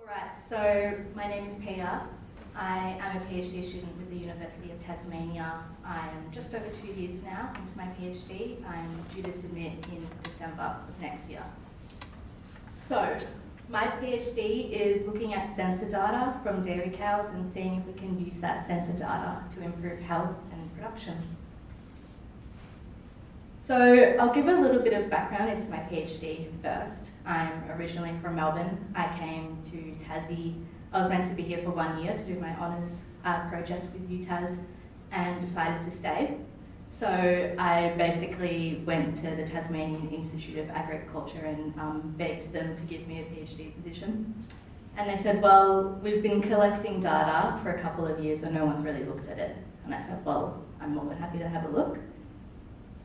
Alright, so my name is Pia. I am a PhD student with the University of Tasmania. I am just over 2 years now into my PhD. I'm due to submit in December of next year. So, my PhD is looking at sensor data from dairy cows and seeing if we can use that sensor data to improve health and production. So I'll give a little bit of background into my PhD first. I'm originally from Melbourne. I came to Tassie. I was meant to be here for 1 year to do my honours project with UTAS and decided to stay. So I basically went to the Tasmanian Institute of Agriculture and begged them to give me a PhD position. And they said, well, we've been collecting data for a couple of years and no one's really looked at it. And I said, well, I'm more than happy to have a look.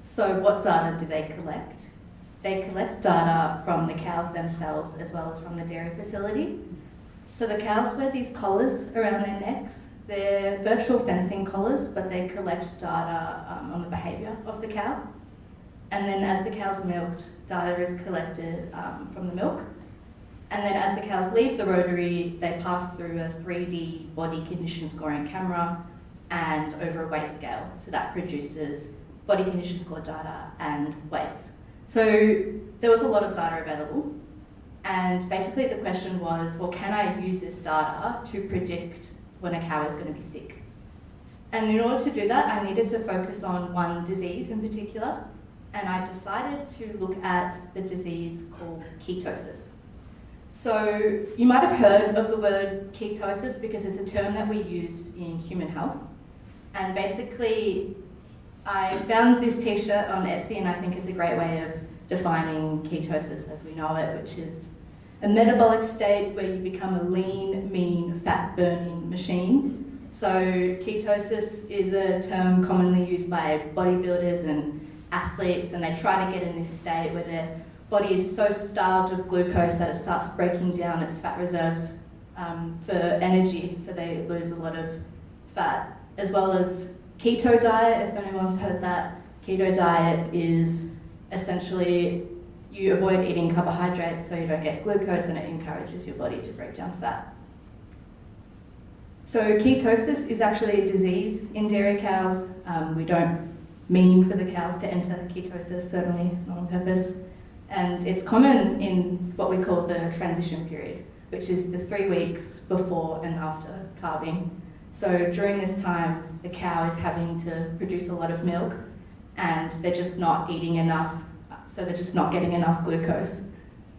So what data do they collect? They collect data from the cows themselves as well as from the dairy facility. So the cows wear these collars around their necks. They're virtual fencing collars, but they collect data on the behaviour of the cow. And then as the cow's milked, data is collected from the milk. And then as the cows leave the rotary, they pass through a 3D body condition scoring camera and over a weight scale. So that produces body condition score data and weights. So there was a lot of data available. And basically the question was, well, can I use this data to predict when a cow is going to be sick? And in order to do that, I needed to focus on one disease in particular. And I decided to look at the disease called ketosis. So you might have heard of the word ketosis because it's a term that we use in human health. And basically, I found this t-shirt on Etsy and I think it's a great way of defining ketosis as we know it, which is a metabolic state where you become a lean, mean, fat-burning machine. So ketosis is a term commonly used by bodybuilders and athletes, and they try to get in this state where their body is so starved of glucose that it starts breaking down its fat reserves for energy, so they lose a lot of fat, as well as keto diet, if anyone's heard that. Keto diet is essentially you avoid eating carbohydrates so you don't get glucose and it encourages your body to break down fat. So ketosis is actually a disease in dairy cows. We don't mean for the cows to enter ketosis, certainly not on purpose. And it's common in what we call the transition period, which is the 3 weeks before and after calving. So during this time, the cow is having to produce a lot of milk and they're just not eating enough, so they're just not getting enough glucose,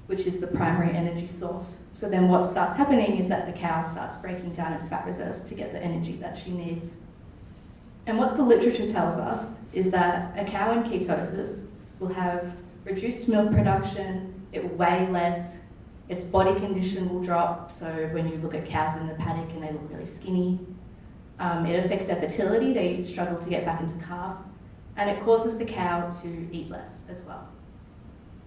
which is the primary energy source. So then what starts happening is that the cow starts breaking down its fat reserves to get the energy that she needs. And what the literature tells us is that a cow in ketosis will have reduced milk production, it will weigh less, its body condition will drop. So when you look at cows in the paddock and they look really skinny, it affects their fertility, they struggle to get back into calf, and it causes the cow to eat less as well.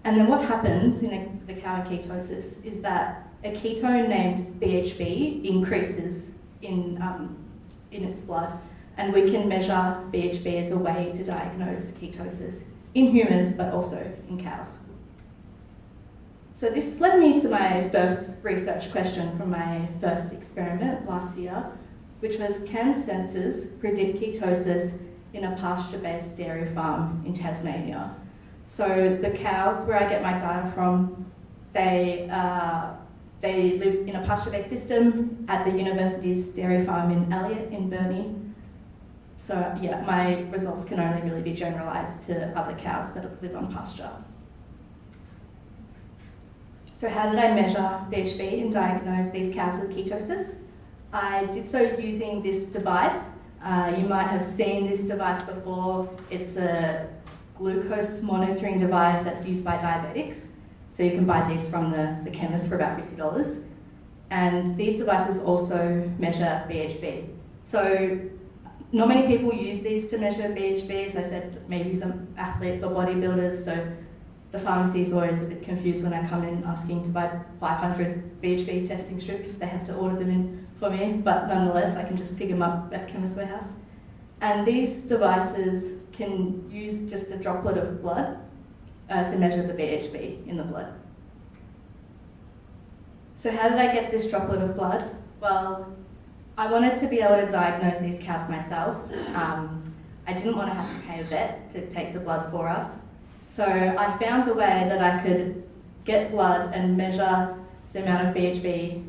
And then what happens in the cow in ketosis is that a ketone named BHB increases in its blood, and we can measure BHB as a way to diagnose ketosis in humans, but also in cows. So this led me to my first research question from my first experiment last year, which was, can sensors predict ketosis in a pasture-based dairy farm in Tasmania? So the cows where I get my data from, they live in a pasture-based system at the university's dairy farm in Elliot in Burnie. So yeah, my results can only really be generalised to other cows that live on pasture. So how did I measure BHB and diagnose these cows with ketosis? I did so using this device. You might have seen this device before. It's a glucose monitoring device that's used by diabetics. So you can buy these from the chemist for about $50. And these devices also measure BHB. So not many people use these to measure BHB. As I said, maybe some athletes or bodybuilders. So the pharmacy is always a bit confused when I come in asking to buy 500 BHB testing strips. They have to order them in for me, but nonetheless, I can just pick them up at Chemist Warehouse. And these devices can use just a droplet of blood to measure the BHB in the blood. So how did I get this droplet of blood? Well, I wanted to be able to diagnose these cows myself. I didn't want to have to pay a vet to take the blood for us. So I found a way that I could get blood and measure the amount of BHB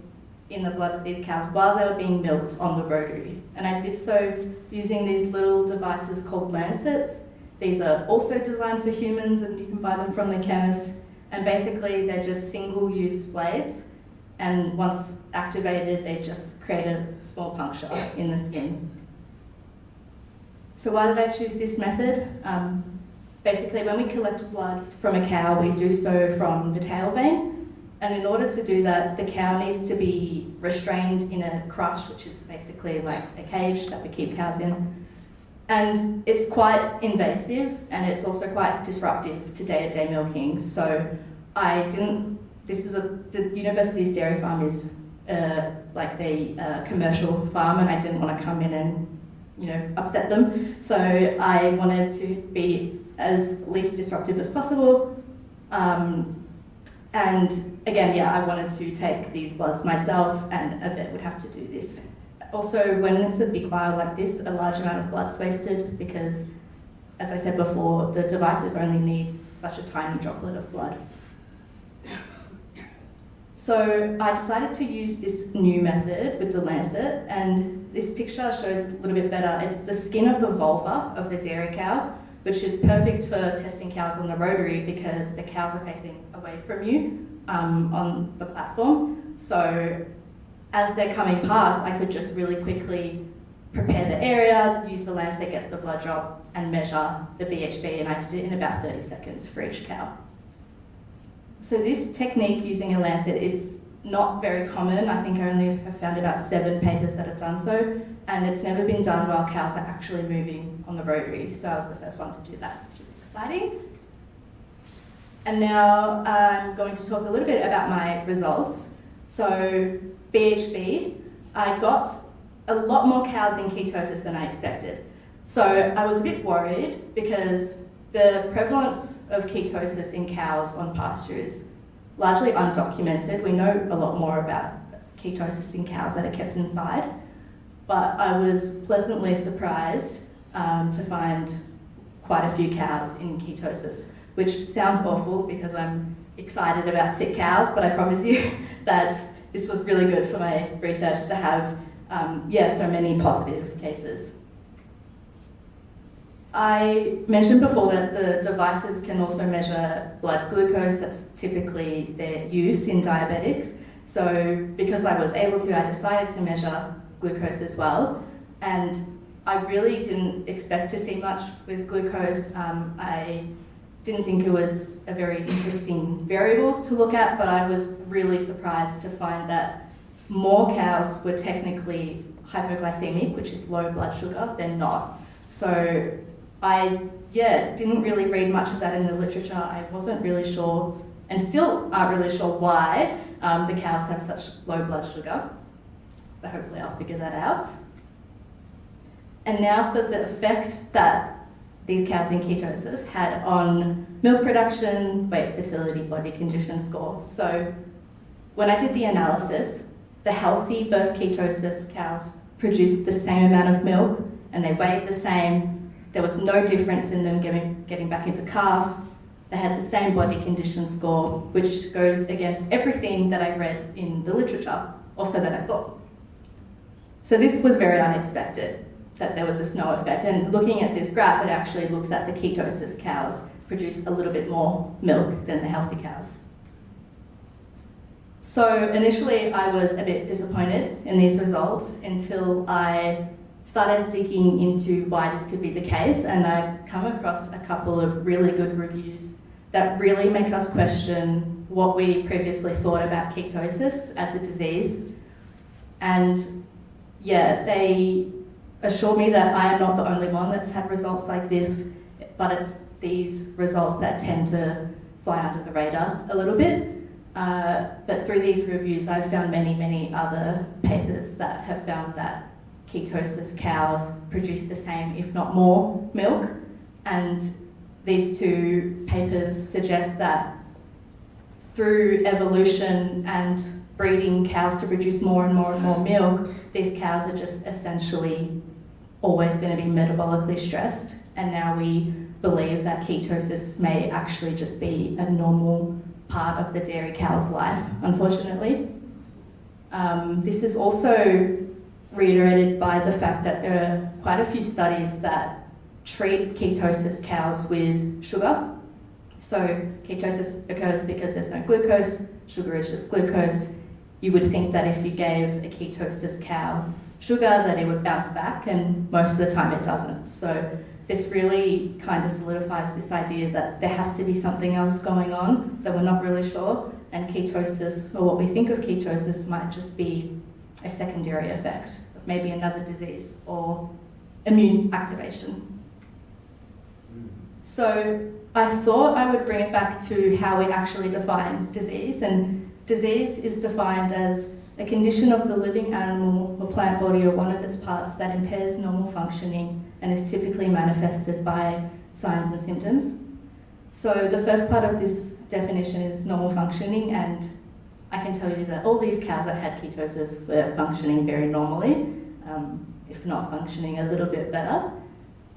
in the blood of these cows while they were being milked on the rotary. And I did so using these little devices called lancets. These are also designed for humans and you can buy them from the chemist. And basically they're just single-use blades. And once activated, they just create a small puncture in the skin. So why did I choose this method? Basically, when we collect blood from a cow, we do so from the tail vein. And in order to do that, the cow needs to be restrained in a crush, which is basically like a cage that we keep cows in. And it's quite invasive, and it's also quite disruptive to day-to-day milking. So the university's dairy farm is like the commercial farm, and I didn't want to come in and upset them. So I wanted to be as least disruptive as possible. And again, I wanted to take these bloods myself, and a vet would have to do this. Also, when it's a big vial like this, a large amount of blood's wasted because, as I said before, the devices only need such a tiny droplet of blood. So I decided to use this new method with the lancet, and this picture shows a little bit better. It's the skin of the vulva of the dairy cow, which is perfect for testing cows on the rotary because the cows are facing away from you on the platform. So as they're coming past, I could just really quickly prepare the area, use the lancet, get the blood drop, and measure the BHB, and I did it in about 30 seconds for each cow. So this technique using a lancet is not very common. I think I only have found about 7 papers that have done so, and it's never been done while cows are actually moving on the rotary. So I was the first one to do that, which is exciting. And now I'm going to talk a little bit about my results. So BHB, I got a lot more cows in ketosis than I expected. So I was a bit worried because the prevalence of ketosis in cows on pasture is largely undocumented. We know a lot more about ketosis in cows that are kept inside, but I was pleasantly surprised to find quite a few cows in ketosis, which sounds awful because I'm excited about sick cows, but I promise you that this was really good for my research to have so many positive cases. I mentioned before that the devices can also measure blood glucose. That's typically their use in diabetics. So because I was able to, I decided to measure glucose as well. And I really didn't expect to see much with glucose. I didn't think it was a very interesting variable to look at, but I was really surprised to find that more cows were technically hypoglycemic, which is low blood sugar, than not. So I didn't really read much of that in the literature. I wasn't really sure, and still aren't really sure why the cows have such low blood sugar, but hopefully I'll figure that out. And now for the effect that these cows in ketosis had on milk production, weight, fertility, body condition score. So when I did the analysis, the healthy versus ketosis cows produced the same amount of milk and they weighed the same. There was no difference in them getting back into calf. They had the same body condition score, which goes against everything that I read in the literature, or so that I thought. So this was very unexpected, that there was this no effect. And looking at this graph, it actually looks at the ketosis cows produce a little bit more milk than the healthy cows. So initially I was a bit disappointed in these results until I started digging into why this could be the case, and I've come across a couple of really good reviews that really make us question what we previously thought about ketosis as a disease. And they assured me that I am not the only one that's had results like this, but it's these results that tend to fly under the radar a little bit. But through these reviews, I've found many, many other papers that have found that ketosis cows produce the same, if not more, milk. And these two papers suggest that through evolution and breeding cows to produce more and more and more milk, these cows are just essentially always going to be metabolically stressed. And now we believe that ketosis may actually just be a normal part of the dairy cow's life, unfortunately. This is also reiterated by the fact that there are quite a few studies that treat ketosis cows with sugar. So ketosis occurs because there's no glucose, sugar is just glucose. You would think that if you gave a ketosis cow sugar that it would bounce back, and most of the time it doesn't. So this really kind of solidifies this idea that there has to be something else going on that we're not really sure, and ketosis, or what we think of ketosis, might just be a secondary effect of maybe another disease or immune activation. So I thought I would bring it back to how we actually define disease, and disease is defined as a condition of the living animal or plant body or one of its parts that impairs normal functioning and is typically manifested by signs and symptoms. So the first part of this definition is normal functioning, and I can tell you that all these cows that had ketosis were functioning very normally, if not functioning a little bit better.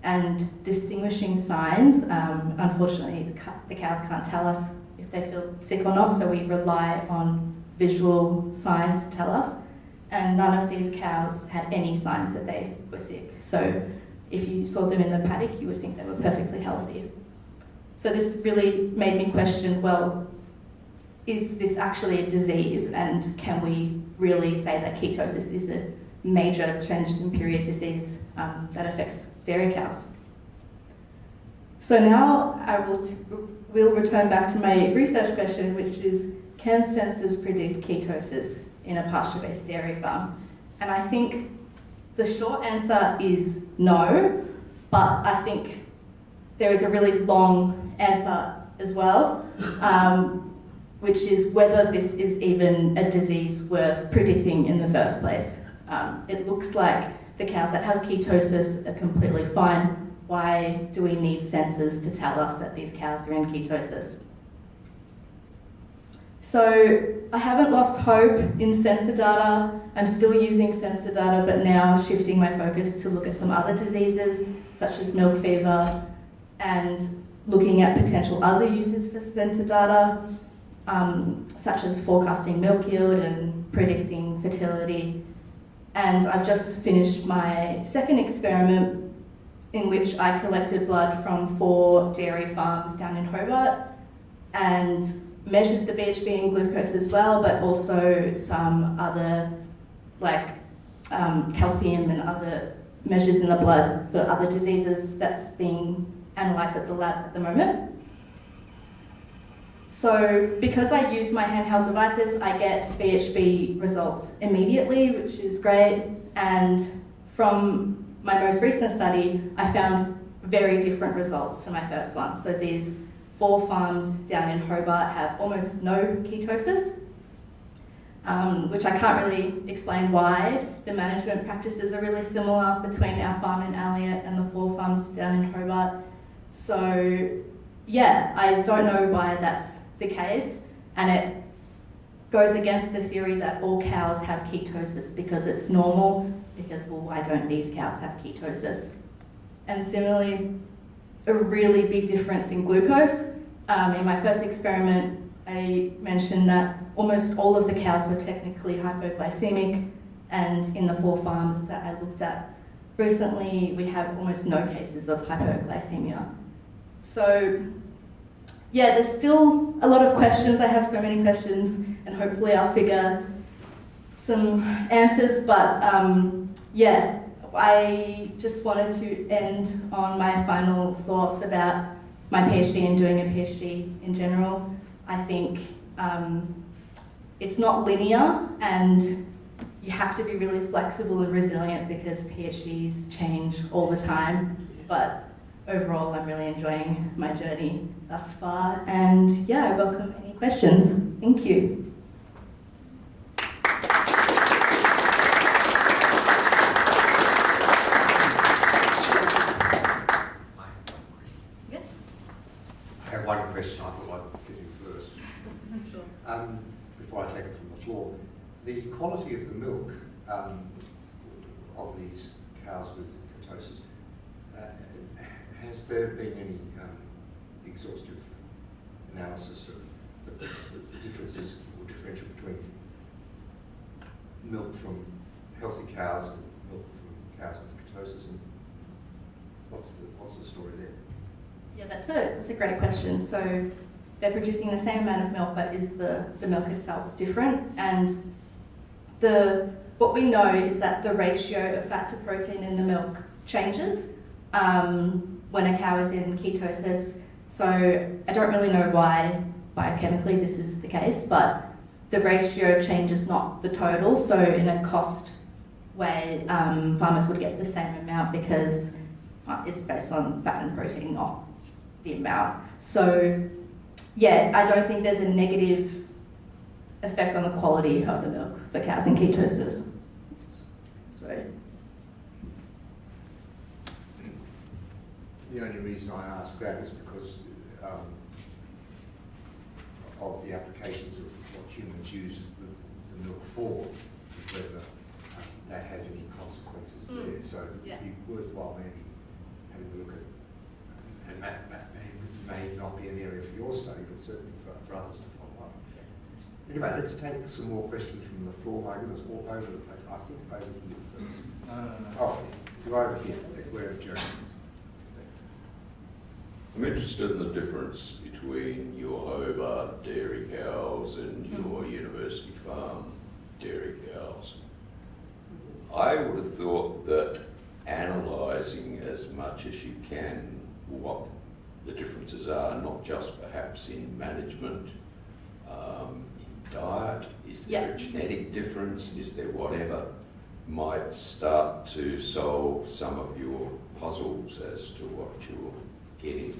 And distinguishing signs, unfortunately the cows can't tell us if they feel sick or not, so we rely on visual signs to tell us, and none of these cows had any signs that they were sick. So if you saw them in the paddock, you would think they were perfectly healthy. So this really made me question, well, is this actually a disease, and can we really say that ketosis is a major transition period disease that affects dairy cows? So now I will return back to my research question, which is, can sensors predict ketosis in a pasture-based dairy farm? And I think the short answer is no, but I think there is a really long answer as well, which is whether this is even a disease worth predicting in the first place. It looks like the cows that have ketosis are completely fine. Why do we need sensors to tell us that these cows are in ketosis? So I haven't lost hope in sensor data. I'm still using sensor data, but now shifting my focus to look at some other diseases, such as milk fever, and looking at potential other uses for sensor data, such as forecasting milk yield and predicting fertility. And I've just finished my second experiment, in which I collected blood from 4 dairy farms down in Hobart and measured the BHB and glucose as well, but also some other, like calcium and other measures in the blood for other diseases that's being analysed at the lab at the moment. So because I use my handheld devices, I get BHB results immediately, which is great. And from my most recent study, I found very different results to my first one. So these 4 farms down in Hobart have almost no ketosis, which I can't really explain why. The management practices are really similar between our farm in Elliot and the 4 farms down in Hobart. So yeah, I don't know why that's the case, and it goes against the theory that all cows have ketosis because it's normal, because, well, why don't these cows have ketosis? And similarly, a really big difference in glucose. In my first experiment, I mentioned that almost all of the cows were technically hypoglycemic, and in the 4 farms that I looked at recently, we have almost no cases of hypoglycemia. So yeah, there's still a lot of questions. I have so many questions, and hopefully I'll figure some answers, but yeah, I just wanted to end on my final thoughts about my PhD and doing a PhD in general. I think it's not linear, and you have to be really flexible and resilient because PhDs change all the time, but overall I'm really enjoying my journey thus far, and yeah, I welcome any questions. Thank you. I have one question I thought I'd get in first. Sure. Before I take it from the floor. The quality of the milk of these cows with ketosis, has there been any exhaustive analysis of the differences or differential between milk from healthy cows and milk from cows with ketosis, and what's the story there? Yeah, that's a great question. So they're producing the same amount of milk, but is the milk itself different? And what we know is that the ratio of fat to protein in the milk changes when a cow is in ketosis. So I don't really know why biochemically this is the case, but the ratio changes, not the total. So in a cost way, farmers would get the same amount because it's based on fat and protein, not the amount. So yeah, I don't think there's a negative effect on the quality of the milk for cows in ketosis. So the only reason I ask that is because of the applications of what humans use the milk for, whether that has any consequences there. So it'd be worthwhile maybe having a look at, and that may not be an area for your study, but certainly for others to follow up. Anyway, let's take some more questions from the floor. My goodness, all over the place. I think over here first. No. Oh, you're over here. Where's Jeremy? I'm interested in the difference between your Hobart dairy cows and your University Farm dairy cows. I would have thought that analysing as much as you can what the differences are, not just perhaps in management, in diet, is there a genetic difference, is there whatever, might start to solve some of your puzzles as to what you're getting.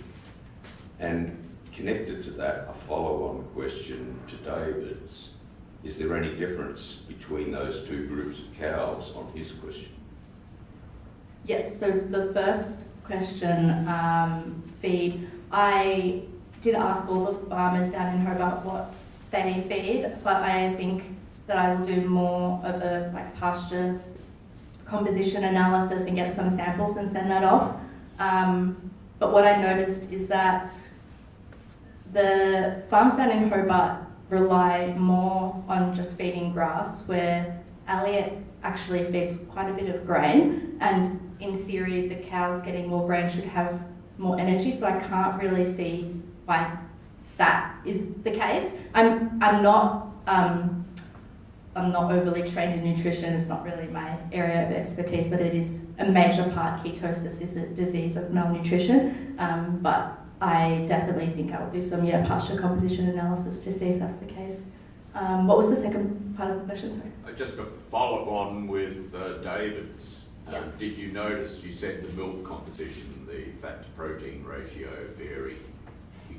And connected to that, a follow-on question to David's, is there any difference between those two groups of cows on his question? Yeah, so the first question, feed, I did ask all the farmers down in Hobart what they feed, but I think that I will do more of a pasture composition analysis and get some samples and send that off. But what I noticed is that the farms down in Hobart rely more on just feeding grass, where Elliot actually feeds quite a bit of grain, and in theory the cows getting more grain should have more energy, so I can't really see why that is the case. I'm not overly trained in nutrition, it's not really my area of expertise, but it is a major part. Ketosis is a disease of malnutrition, but I definitely think I will do some pasture composition analysis to see if that's the case. What was the second part of the question, sorry? Just a follow on with David's. Did you notice, you said the milk composition, the fat to protein ratio varied,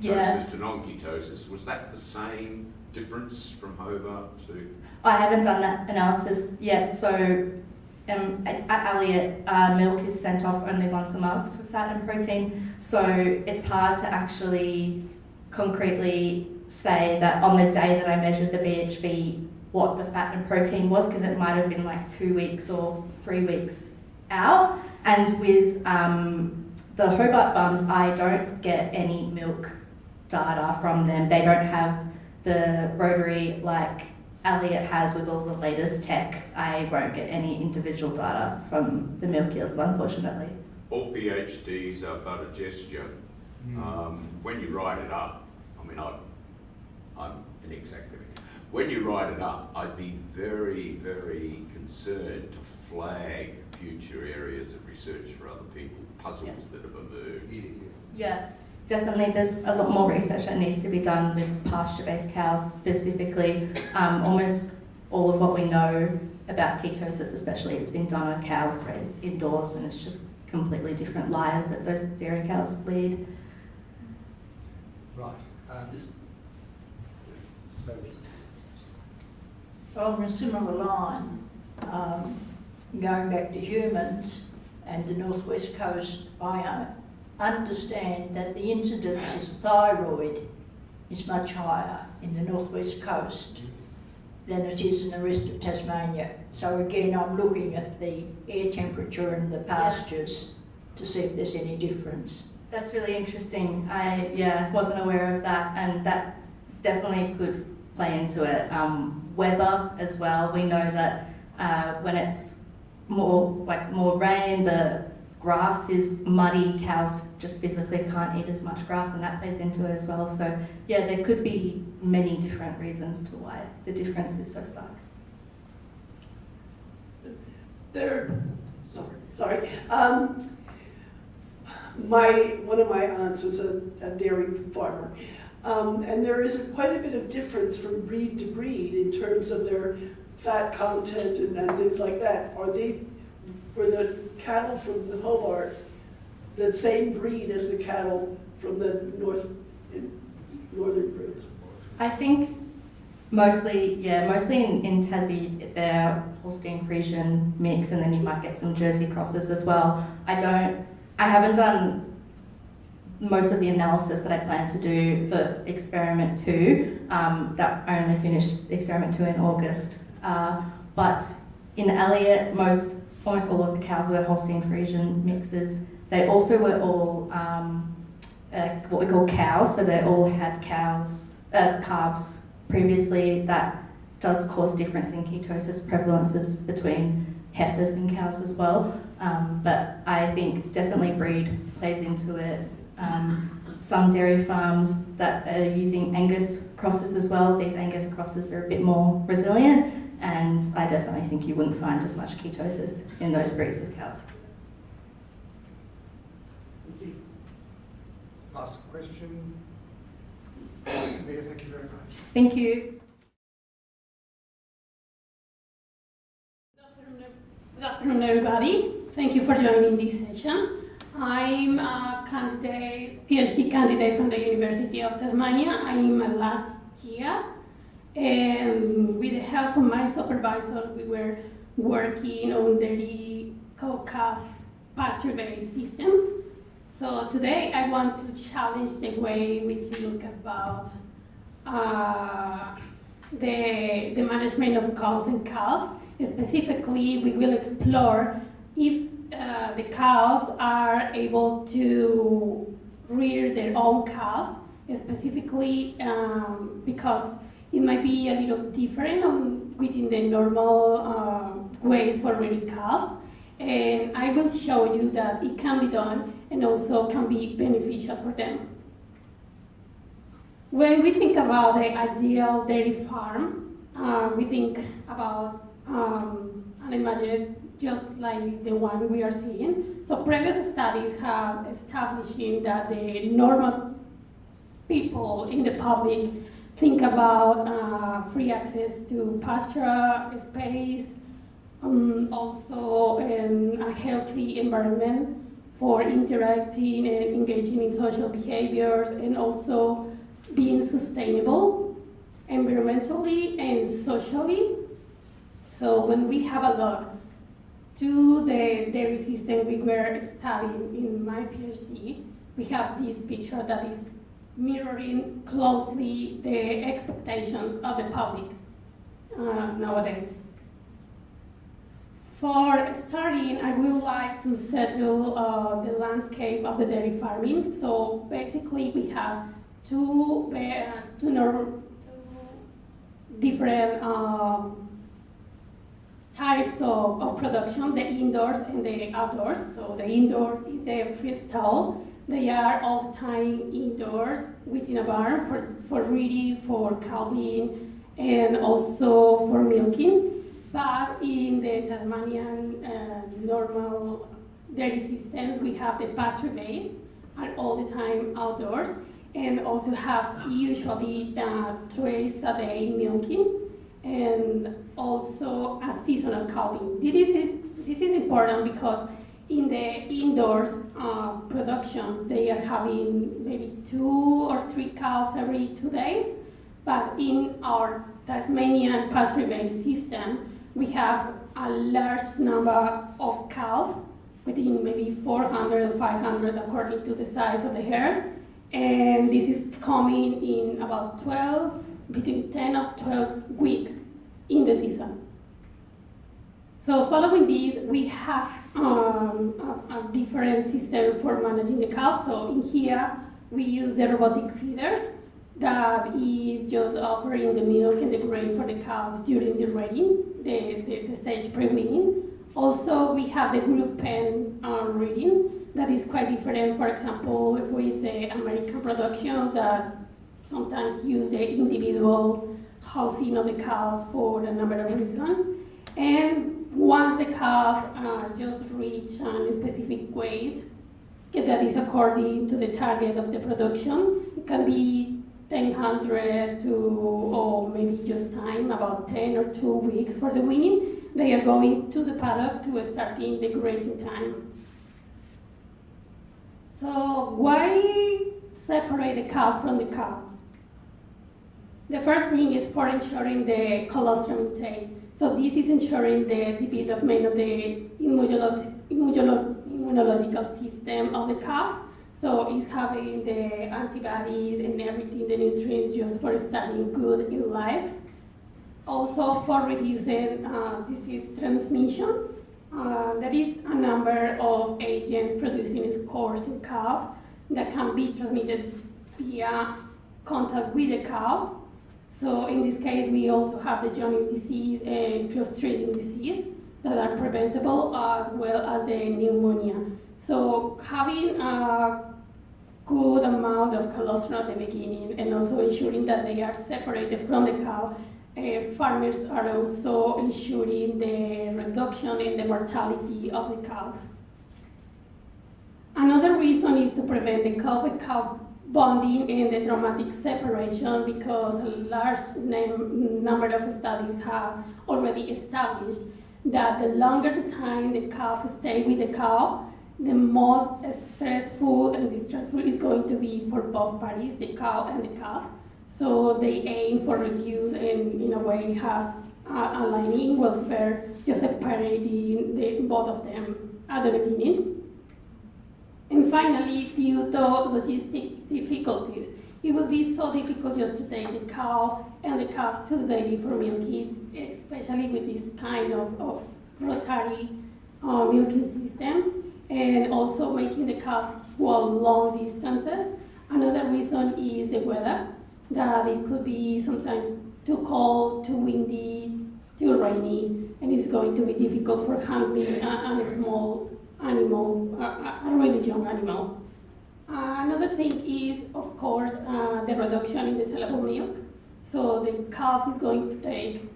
ketosis to non-ketosis. Was that the same difference from Hobart to? I haven't done that analysis yet, so at Elliot, milk is sent off only once a month for fat and protein, so it's hard to actually concretely say that on the day that I measured the BHB what the fat and protein was, because it might have been like 2 weeks or 3 weeks out. And with the Hobart farms, I don't get any milk data from them. They don't have the rotary like Elliot has with all the latest tech. I won't get any individual data from the milk yields, unfortunately. All PhDs are but a gesture. When you write it up, I mean, I'm an executive. When you write it up, I'd be very, very concerned to flag future areas of research for other people, puzzles that have emerged. Yeah, definitely. There's a lot more research that needs to be done with pasture-based cows specifically. Almost all of what we know about ketosis especially has been done on cows raised indoors, and it's just completely different lives that those dairy cows lead. Right. On a similar line, going back to humans and the Northwest Coast, I understand that the incidence of thyroid is much higher in the Northwest Coast. than it is in the rest of Tasmania. So again, I'm looking at the air temperature in the pastures to see if there's any difference. That's really interesting. I wasn't aware of that, and that definitely could play into it. Weather as well. We know that when it's more rain, the grass is muddy. Cows just physically can't eat as much grass, and that plays into it as well. So yeah, there could be many different reasons to why the difference is so stark. One of my aunts was a dairy farmer, and there is quite a bit of difference from breed to breed in terms of their fat content and things like that. Were the cattle from the Hobart the same breed as the cattle from the northern group? I think mostly in Tassie, they're Holstein Friesian mix, and then you might get some Jersey crosses as well. I haven't done most of the analysis that I plan to do for Experiment 2. That I only finished Experiment 2 in August. But in Elliot, almost all of the cows were Holstein Friesian mixes. They also were all what we call cows, so they all had calves previously. That does cause difference in ketosis prevalences between heifers and cows as well. But I think definitely breed plays into it. Some dairy farms that are using Angus crosses as well, these Angus crosses are a bit more resilient, and I definitely think you wouldn't find as much ketosis in those breeds of cows. Last question. Mia, thank you very much. Thank you. Good afternoon, everybody. Thank you for joining this session. I'm a PhD candidate from the University of Tasmania. I'm in my last year, and with the help of my supervisor, we were working on dairy cow-calf pasture-based systems. So today I want to challenge the way we think about the management of cows and calves. Specifically, we will explore if the cows are able to rear their own calves, specifically because it might be a little different within the normal ways for rearing calves. And I will show you that it can be done and also can be beneficial for them. When we think about the ideal dairy farm, we think about an image just like the one we are seeing. So previous studies have established that the normal people in the public think about free access to pasture, space, also a healthy environment for interacting and engaging in social behaviors, and also being sustainable environmentally and socially. So when we have a look to the dairy system we were studying in my PhD, we have this picture that is mirroring closely the expectations of the public nowadays. For starting, I would like to settle the landscape of the dairy farming. So basically, we have two different types of production, the indoors and the outdoors. So the indoors is the freestall. They are all the time indoors within a barn for rearing, for calving, and also for milking. But in the Tasmanian normal dairy systems, we have the pasture-based, are all the time outdoors, and also have usually twice a day milking, and also a seasonal calving. This is important because in the indoors productions, they are having maybe 2 or 3 cows every 2 days, but in our Tasmanian pasture-based system, we have a large number of cows, within maybe 400 or 500 according to the size of the herd, and this is coming in about between 10 of 12 weeks. in the season. So following this, we have a different system for managing the calves. So in here, we use the robotic feeders that is just offering the milk and the grain for the calves during the rearing, the stage pre-weaning. Also, we have the group pen rearing that is quite different, for example, with the American productions that sometimes use the individual housing of the calves for a number of reasons. And once the calf just reach a specific weight that is according to the target of the production, it can be 1,000 to, or maybe just time, about 10 or 2 weeks for the weaning. They are going to the paddock to starting the grazing time. So why separate the calf from the cow? The first thing is for ensuring the colostrum intake. So this is ensuring the development of the immunological system of the calf. So it's having the antibodies and everything, the nutrients just for starting good in life. Also for reducing disease transmission. There is a number of agents producing spores in calves that can be transmitted via contact with the cow. So in this case, we also have the jaundice disease and Clostridium disease that are preventable, as well as the pneumonia. So having a good amount of colostrum at the beginning and also ensuring that they are separated from the cow, farmers are also ensuring the reduction in the mortality of the calf. Another reason is to prevent the calf-cow bonding and the traumatic separation, because a large number of studies have already established that the longer the time the calf stays with the cow, the most stressful and distressful is going to be for both parties, the cow and the calf. So they aim for reduce and in a way have aligning welfare, just separating both of them at the beginning. And finally, due to logistic difficulties, it will be so difficult just to take the cow and the calf to the dairy for milking, especially with this kind of rotary milking systems, and also making the calf walk long distances. Another reason is the weather, that it could be sometimes too cold, too windy, too rainy, and it's going to be difficult for handling a small animal, a really young animal. Another thing is, of course, the reduction in the sellable milk. So the calf is going to take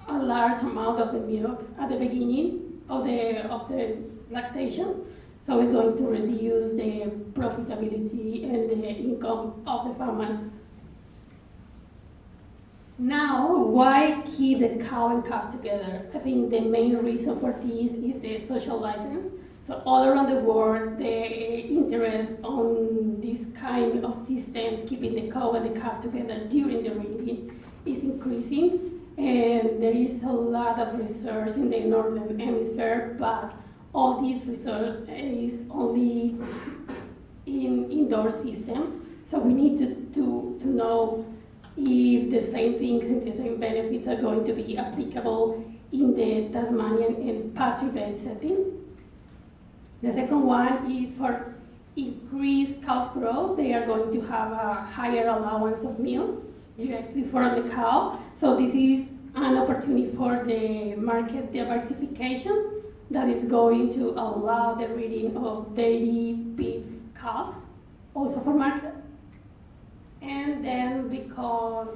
a large amount of the milk at the beginning of the lactation. So it's going to reduce the profitability and the income of the farmers. Now, why keep the cow and calf together? I think the main reason for this is the social license. So all around the world, the interest on this kind of systems, keeping the cow and the calf together during the breeding, is increasing. And there is a lot of research in the Northern Hemisphere, but all this research is only in indoor systems. So we need to know if the same things and the same benefits are going to be applicable in the Tasmanian and pasture-based setting. The second one is for increased calf growth. They are going to have a higher allowance of milk directly from the cow. So this is an opportunity for the market diversification that is going to allow the breeding of dairy beef calves, also for market. And then because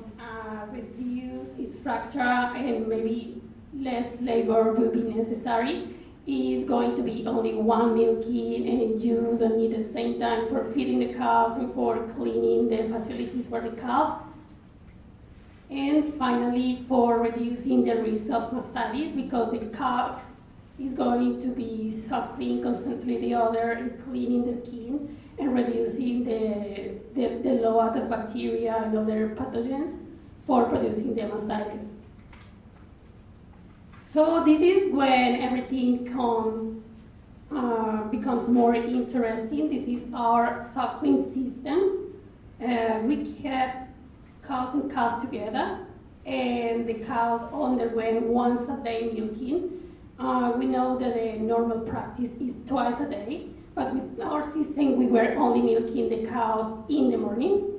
reduced structure and maybe less labor will be necessary, is going to be only one milking, and you don't need the same time for feeding the calves and for cleaning the facilities for the calves. And finally, for reducing the risk of mastitis, because the calf is going to be suckling constantly the udder and cleaning the skin and reducing the load of bacteria and other pathogens for producing the mastitis. So this is when everything becomes more interesting. This is our suckling system. We kept cows and calves together, and the cows underwent once a day milking. We know that the normal practice is twice a day, but with our system, we were only milking the cows in the morning.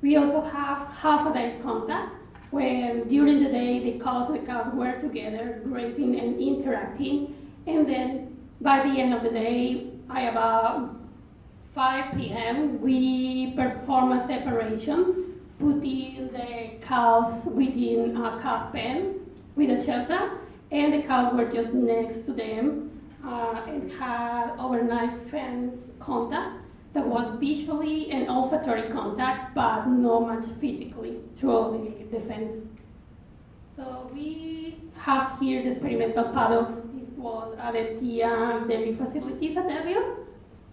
We also have half a day contact, when during the day the cows were together, grazing and interacting, and then by the end of the day, by about 5 p.m., we perform a separation, putting the calves within a calf pen with a shelter, and the cows were just next to them and had overnight fence contact that was visually and olfactory contact, but not much physically through the fence. So we have here the experimental paddocks. It was at the TIA dairy facilities at Del Rio.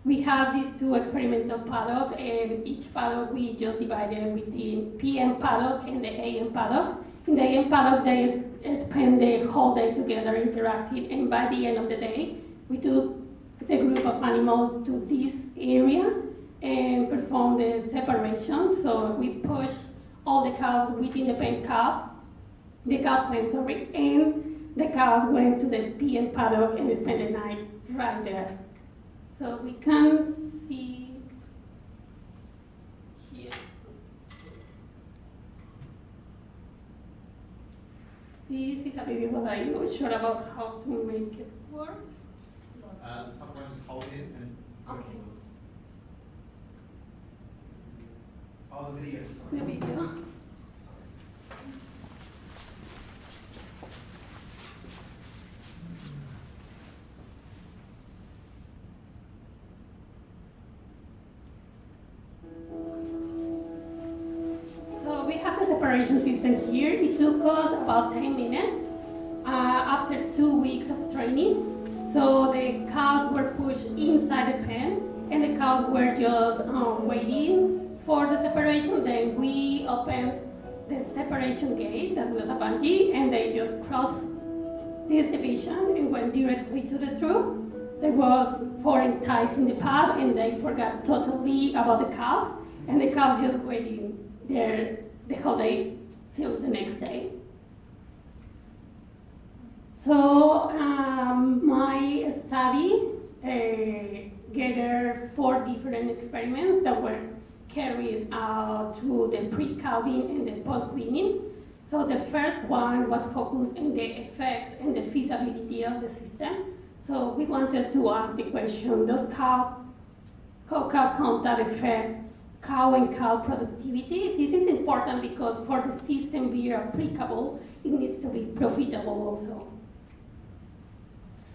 We have these two experimental paddocks, and each paddock we just divided between PM paddock and the AM paddock. In the AM paddock, they spend the whole day together interacting, and by the end of the day, we took the group of animals to this area and performed the separation. So we pushed all the cows within the calf pen, and the cows went to the PM paddock and spent the night right there. So we can see here. This is a video that I'm not sure about how to make it work. The top one, just hold it in and go Okay. forwards. Oh, the video, sorry. The video. Sorry. So we have the separation system here. It took us about 10 minutes after 2 weeks of training. So the cows were pushed inside the pen, and the cows were just waiting for the separation. Then we opened the separation gate that was a bungee, and they just crossed this division and went directly to the trough. There was foreign ties in the path, and they forgot totally about the cows, and the cows just waiting there the whole day till the next day. So my study gathered 4 different experiments that were carried out through the pre-calving and the post-weaning. So the first one was focused on the effects and the feasibility of the system. So we wanted to ask the question, does cow contact affect cow and cow productivity? This is important because for the system be applicable, it needs to be profitable also.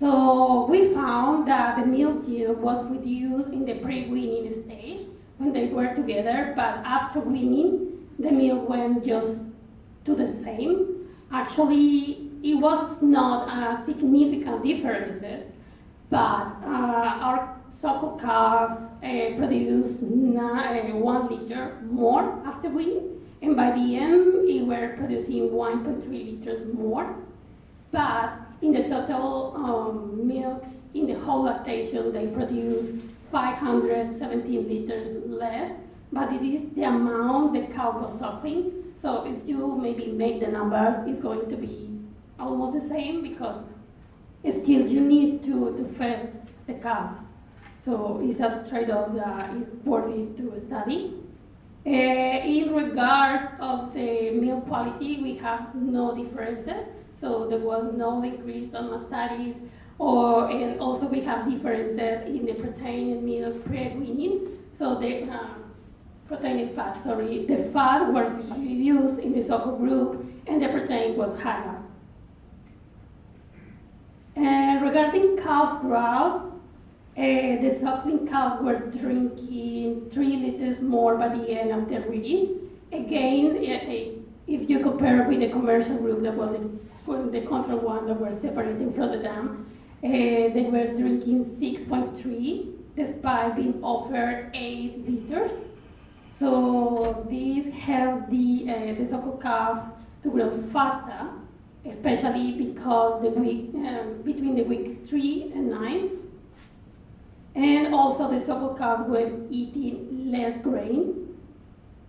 So we found that the milk yield was reduced in the pre-weaning stage when they were together, but after weaning, the milk went just to the same. Actually, it was not a significant difference, but our suckle calves produced 1 liter more after weaning, and by the end, we were producing 1.3 liters more. But in the total milk, in the whole lactation, they produce 517 liters less, but it is the amount the cow was suckling. So if you maybe make the numbers, it's going to be almost the same because still you need to feed the cows. So it's a trade-off that is worthy to study. In regards of the milk quality, we have no differences. So there was no increase on studies, and also we have differences in the protein and milk pre-weaning. So the protein and fat, the fat was reduced in the suckle group, and the protein was higher. Regarding calf growth, the suckling cows were drinking 3 liters more by the end of the reading. Again, if you compare with the commercial group, that was the control one that were separating from the dam, they were drinking 6.3 despite being offered 8 liters. So this helped the suckle calves to grow faster, especially because between the weeks 3 and 9. And also the suckle cows were eating less grain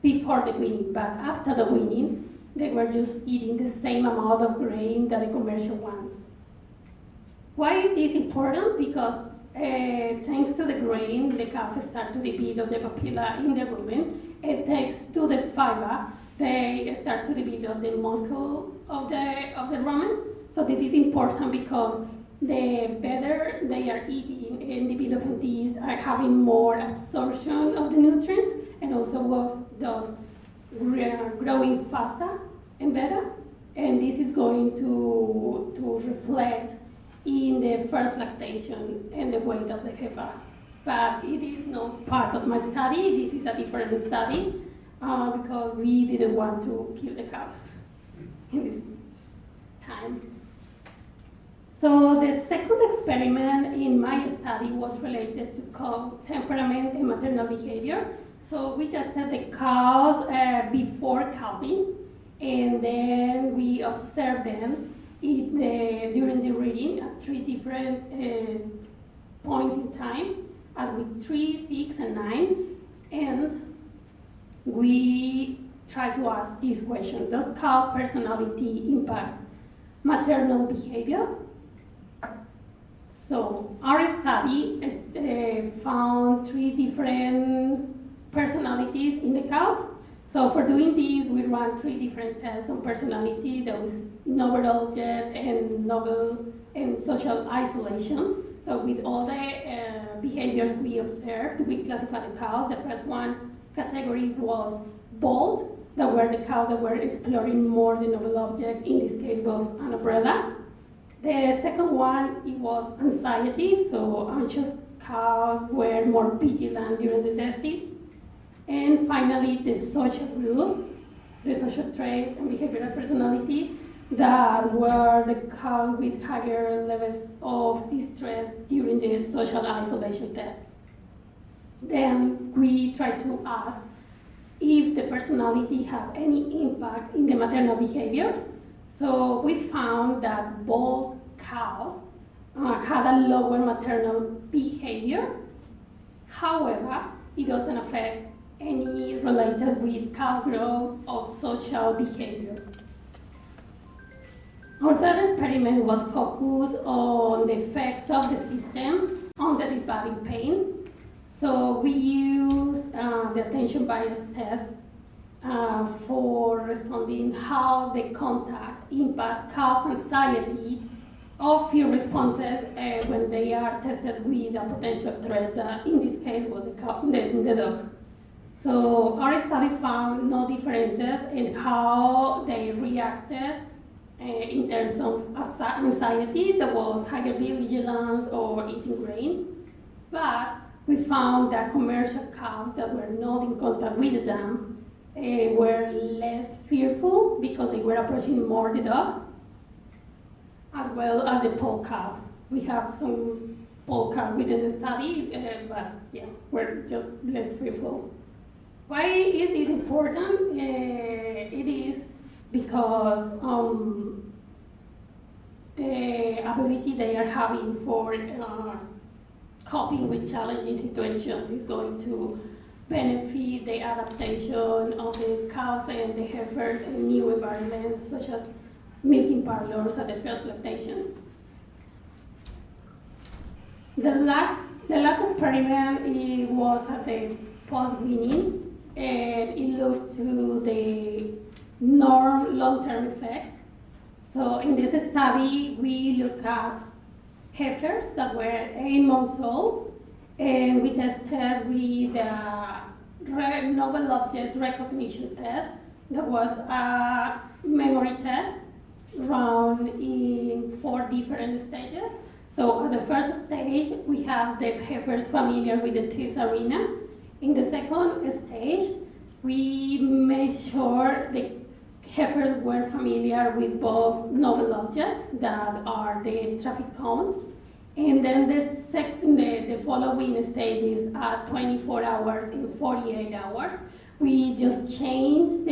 before the weaning, but after the weaning, they were just eating the same amount of grain that the commercial ones. Why is this important? Because thanks to the grain, the calves start to develop the papilla in the rumen, and thanks to the fiber, they start to develop the muscle of the rumen. So this is important because the better they are eating and developing these are having more absorption of the nutrients, and also thus growing faster and better. And this is going to reflect in the first lactation and the weight of the heifer. But it is not part of my study. This is a different study because we didn't want to kill the cows in this time. So the second experiment in my study was related to cow temperament and maternal behavior. So we tested the cows before calving, and then we observed them during the breeding at 3 different points in time, at week 3, 6, and 9. And we tried to ask this question: does cow's personality impact maternal behavior? So our study found 3 different personalities in the cows. So for doing this, we ran 3 different tests on personality. There was novel object and novel and social isolation. So with all the behaviors we observed, we classified the cows. The first one category was bold. That were the cows that were exploring more the novel object. In this case was an umbrella. The second one, it was anxiety. So anxious cows were more vigilant during the testing. And finally, the social group, the social trait and behavioral personality, that were the cows with higher levels of distress during the social isolation test. Then we tried to ask if the personality had any impact in the maternal behavior. So we found that bold cows had a lower maternal behavior. However, it doesn't affect any related with calf growth or social behavior. Our third experiment was focused on the effects of the system on the disbanding pain. So we used the attention bias test for responding how the contact impact calf anxiety or fear responses when they are tested with a potential threat that in this case was the dog. So our study found no differences in how they reacted in terms of anxiety, that was higher vigilance or eating grain. But we found that commercial cows that were not in contact with them were less fearful because they were approaching more the dog, as well as the pole cows. We have some pole cows within the study, but yeah, we're just less fearful. Why is this important? It is because the ability they are having for coping with challenging situations is going to benefit the adaptation of the cows and the heifers in new environments, such as milking parlors at the first lactation. The last experiment was at the post-weaning, and it looked to the long-term effects. So in this study, we looked at heifers that were 8 months old, and we tested with a novel object recognition test that was a memory test run in 4 different stages. So at the first stage, we have the heifers familiar with the test arena. In the second stage, we made sure the heifers were familiar with both novel objects that are the traffic cones, and then the following stages at 24 hours and 48 hours. We just changed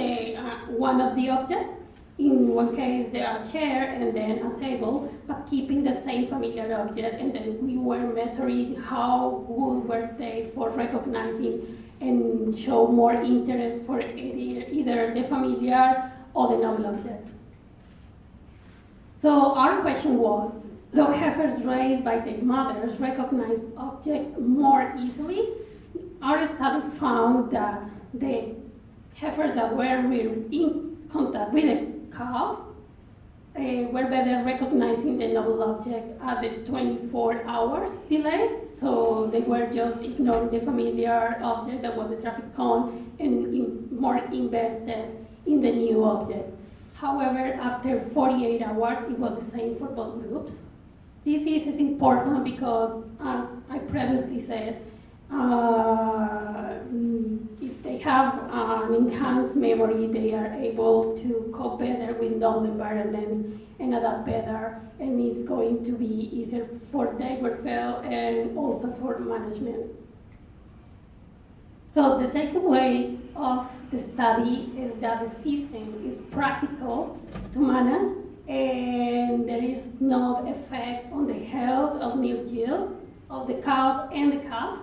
one of the objects, in one case a chair and then a table, but keeping the same familiar object, and then we were measuring how good were they for recognizing and show more interest for either the familiar or the novel object. So our question was, do heifers raised by their mothers recognize objects more easily? Our study found that the heifers that were reared in contact with the cow were better recognizing the novel object at the 24 hours delay. So they were just ignoring the familiar object that was the traffic cone and more invested in the new object. However, after 48 hours, it was the same for both groups. This is important because, as I previously said, if they have an enhanced memory, they are able to cope better with novel environments and adapt better, and it's going to be easier for their welfare and also for management. So the takeaway of the study is that the system is practical to manage, and there is no effect on the health of milk yield of the cows and the calves.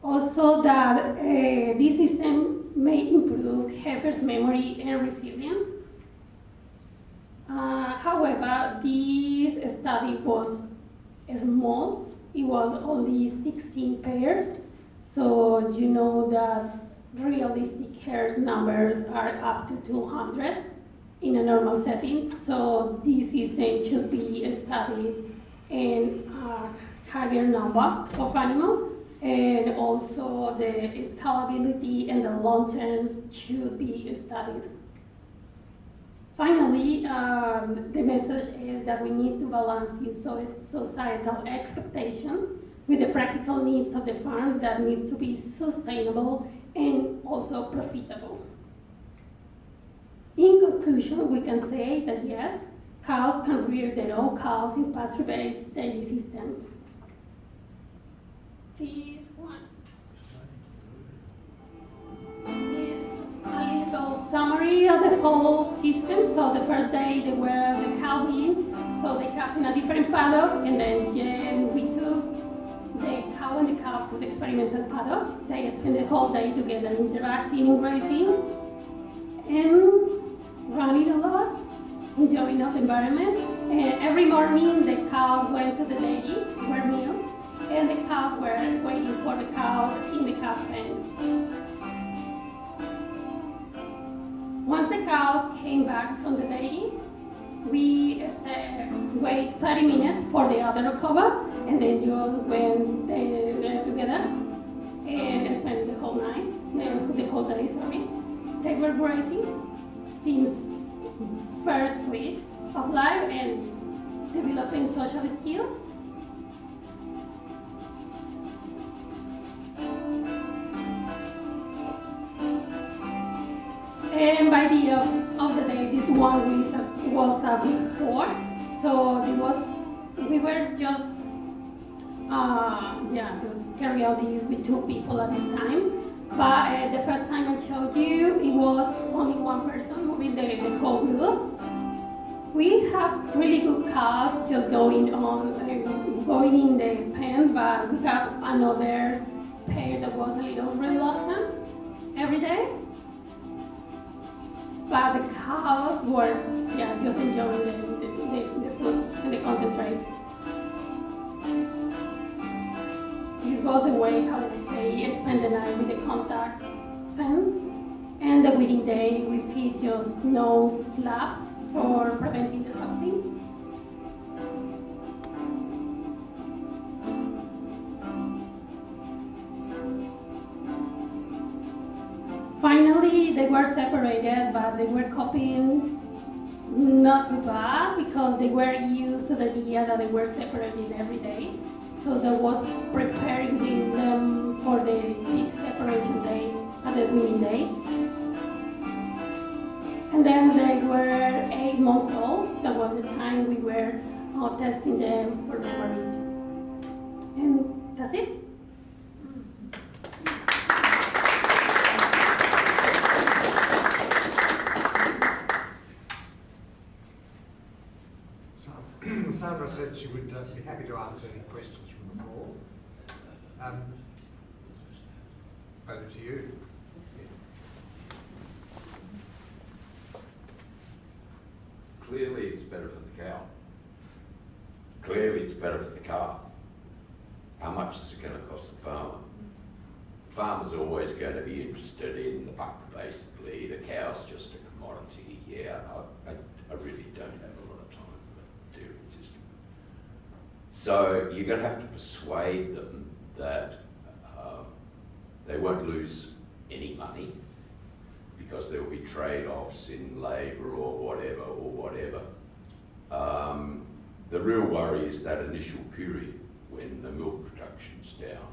Also that this system may improve heifers' memory and resilience. However, this study was small. It was only 16 pairs. So you know that realistic hares numbers are up to 200 in a normal setting. So this system should be studied in a higher number of animals. And also the scalability and the long terms should be studied. Finally, the message is that we need to balance societal expectations with the practical needs of the farms that need to be sustainable and also profitable. In conclusion, we can say that yes, cows can rear their own calves in pasture-based dairy systems. This one is a little summary of the whole system. So the first day they were the calving, so they calved in a different paddock, and then we took the cow and the calf to the experimental paddock. They spent the whole day together interacting and grazing and running a lot, enjoying the environment. And every morning the cows went to the dairy, were milked, and the cows were waiting for the cows in the calf pen. Once the cows came back from the dairy, we wait 30 minutes for the other recover, and then just went together and spent the whole night, the whole day, sorry. They were grazing since first week of life and developing social skills. And by the end of the day, this one was a week 4. So we were just carry out these with 2 people at this time. But the first time I showed you, it was only 1 person moving the whole group. We have really good cows just going in the pen, but we have another pair that was a little reluctant every day. But the cows were just enjoying the food and the concentrate. This was a way how they spend the night with the contact fence. And the weeding day, we feed just nose flaps for preventing the suckling. Finally, they were separated, but they were coping not too bad because they were used to the idea that they were separated every day. So that was preparing them for the big separation day at the weaning day. And then they were 8 months old. That was the time we were testing them for memory. And that's it. Sandra said she would be happy to answer any questions from the floor. Over to you. clearly it's better for the cow. Clearly it's better for the calf. How much is it going to cost the farmer? The farmer's always going to be interested in the buck, basically. The cow's just a commodity. Yeah, I really don't have a lot of time for the dairy system. So you're going to have to persuade them that they won't lose any money because there will be trade-offs in labour or whatever. The real worry is that initial period when the milk production's down.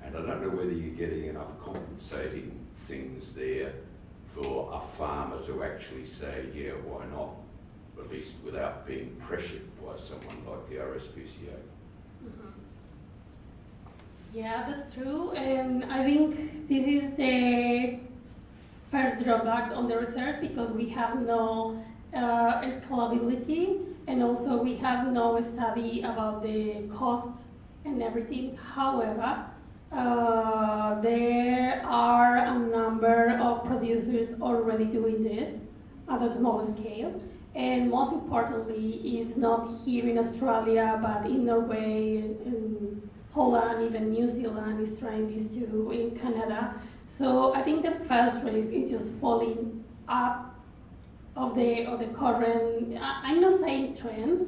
And I don't know whether you're getting enough compensating things there for a farmer to actually say, yeah, why not? At least without being pressured by someone like the RSPCA. Yeah, that's true. And I think this is the first drawback on the research because we have no scalability, and also we have no study about the costs and everything. However, there are a number of producers already doing this at a small scale. And most importantly, is not here in Australia, but in Norway, in Holland, even New Zealand is trying this too, in Canada. So I think the first race is just falling up of the current, I'm not saying trends,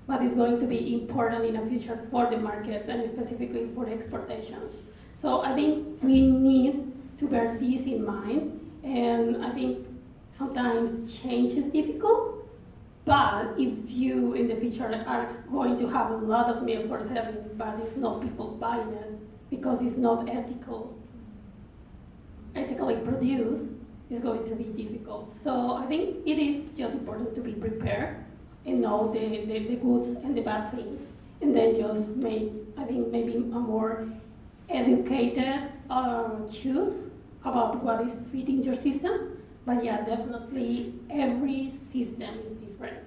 but it's going to be important in the future for the markets and specifically for exportations. So I think we need to bear this in mind, and I think sometimes change is difficult, but if you in the future are going to have a lot of milk for selling, but it's not people buying it because it's not ethically produced, it's going to be difficult. So I think it is just important to be prepared and know the goods and the bad things, and then just make, I think, maybe a more educated choose about what is fitting your system. But yeah, definitely every system is different.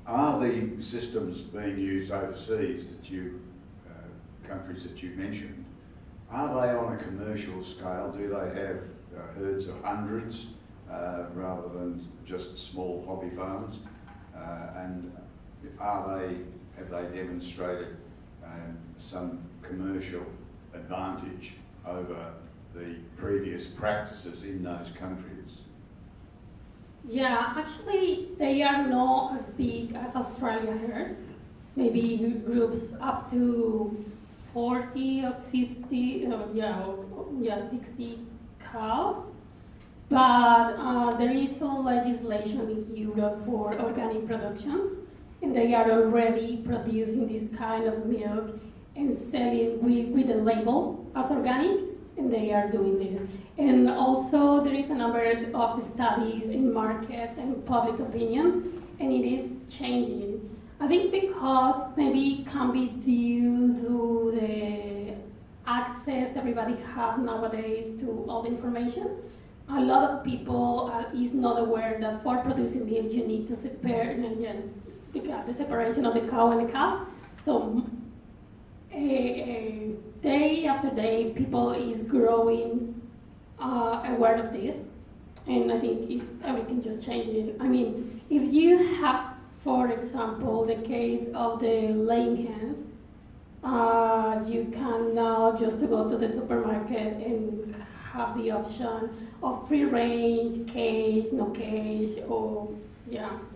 Are the systems being used overseas that countries that you mentioned, are they on a commercial scale? Do they have herds of hundreds rather than just small hobby farms? And have they demonstrated some commercial advantage over the previous practices in those countries? Yeah, actually, they are not as big as Australia herds. Maybe groups up to 40 or 60, 60 cows. But there is some legislation in Europe for organic productions, and they are already producing this kind of milk and selling with a label as organic, and they are doing this. And also there is a number of studies in markets and public opinions, and it is changing. I think because maybe it can be due to the access everybody have nowadays to all the information. A lot of people is not aware that for producing milk you need to separate the separation of the cow and the calf. So day after day, people is growing aware of this, and I think everything just changing. I mean, if you have, for example, the case of the laying hens, you can now just go to the supermarket and have the option of free range, cage, no cage, or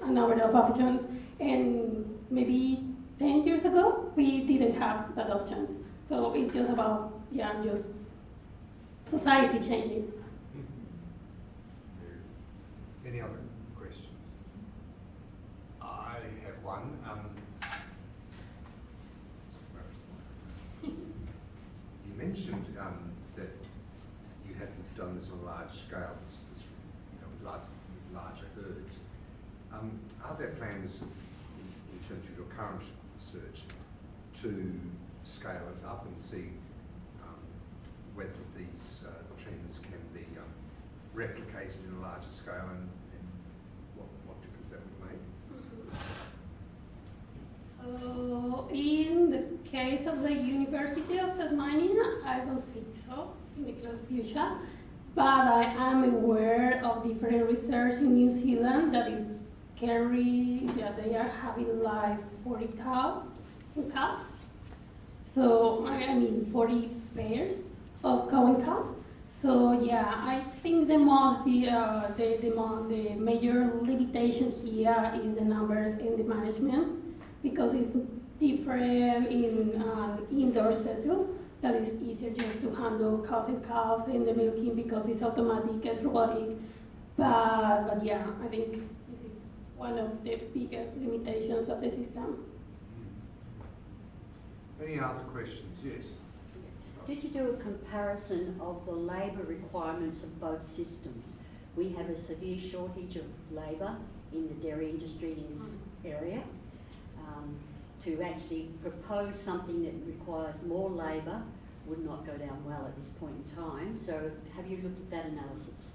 a number of options. And maybe 10 years ago, we didn't have that option. So it's just about, just society changes. Any other questions? I have one. You mentioned that you hadn't done this on a large scale, with larger herds. Are there plans in terms of your current research to scale it up and see whether these trends can be replicated in a larger scale and what difference that would make? So in the case of the University of Tasmania, I don't think so in the close future, but I am aware of different research in New Zealand that is scary, that they are having like 40 cows and calves. So, I mean 40 pairs of cow and calves. So yeah, I think the major limitation here is the numbers and the management, because it's different in an indoor setup that is easier just to handle cows and calves and the milking because it's automatic, it's robotic. But yeah, I think this is one of the biggest limitations of the system. Any other questions? Yes. Did you do a comparison of the labour requirements of both systems? We have a severe shortage of labour in the dairy industry in this area. To actually propose something that requires more labour would not go down well at this point in time. So have you looked at that analysis?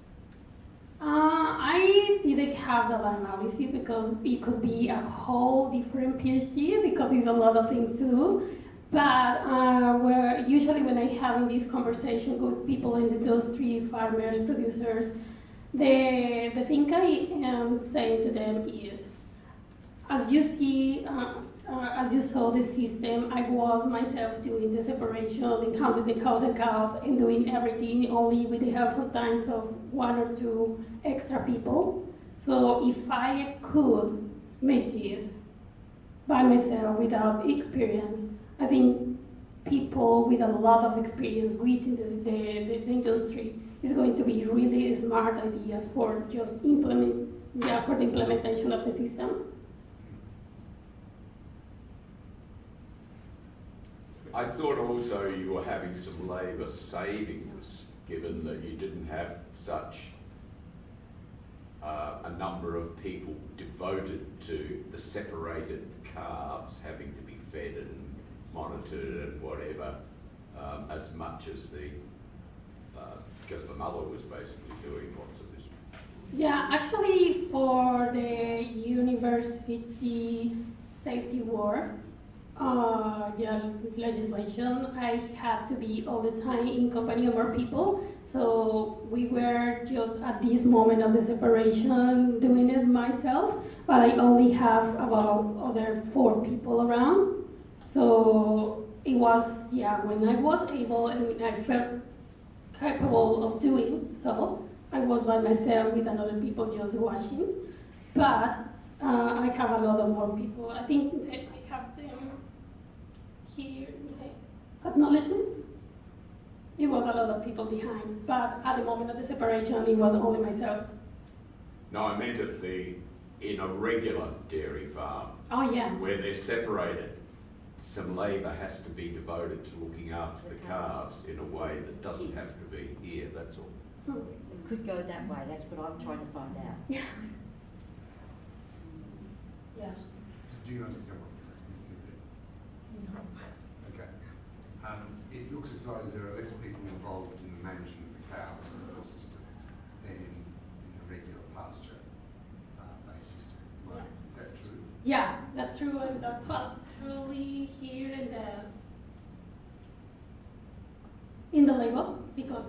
I didn't have that analysis because it could be a whole different PhD because it's a lot of things to do. But usually when I have this conversation with people in the industry, farmers, producers, the thing I am saying to them is, as you see, as you saw the system, I was myself doing the separation and counting the cows and calves and doing everything only with the help sometimes of 1 or 2 extra people. So if I could make this by myself without experience, I think people with a lot of experience within the industry is going to be really smart ideas for just for the implementation of the system. I thought also you were having some labour savings, given that you didn't have such a number of people devoted to the separated calves having to be fed and monitored and whatever, as much as because the mother was basically doing lots of this. Yeah, actually for the university safety work, legislation, I had to be all the time in company of more people. So we were just at this moment of the separation doing it myself, but I only have about other 4 people around. So it was, when I was able and I felt capable of doing so, I was by myself with another people just watching. But I have a lot of more people. I think that I have them here in the acknowledgements. It was a lot of people behind, but at the moment of the separation, it was only myself. No, I meant in a regular dairy farm. Oh yeah. Where they're separated. Some labour has to be devoted to looking after the calves in a way that doesn't have to be here, that's all. It could go that way, that's what I'm trying to find out. Yeah. Do you understand what you said there? No. Okay. It looks as though there are less people involved in the management of the cows in your system than in a regular pasture-based system. Is that true? Yeah, that's true, and that's partially here in the label, because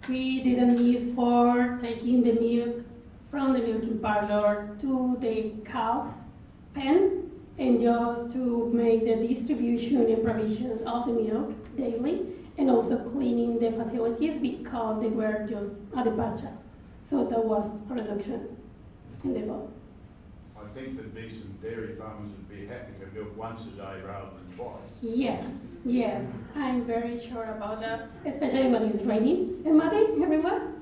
we didn't need for taking the milk from the milking parlor to the cow's pen and just to make the distribution and provision of the milk daily, and also cleaning the facilities because they were just at the pasture. So that was a reduction in the load. I think that decent dairy farmers would be happy to milk once a day rather than twice. Yes, I'm very sure about that, especially when it's raining and muddy everywhere.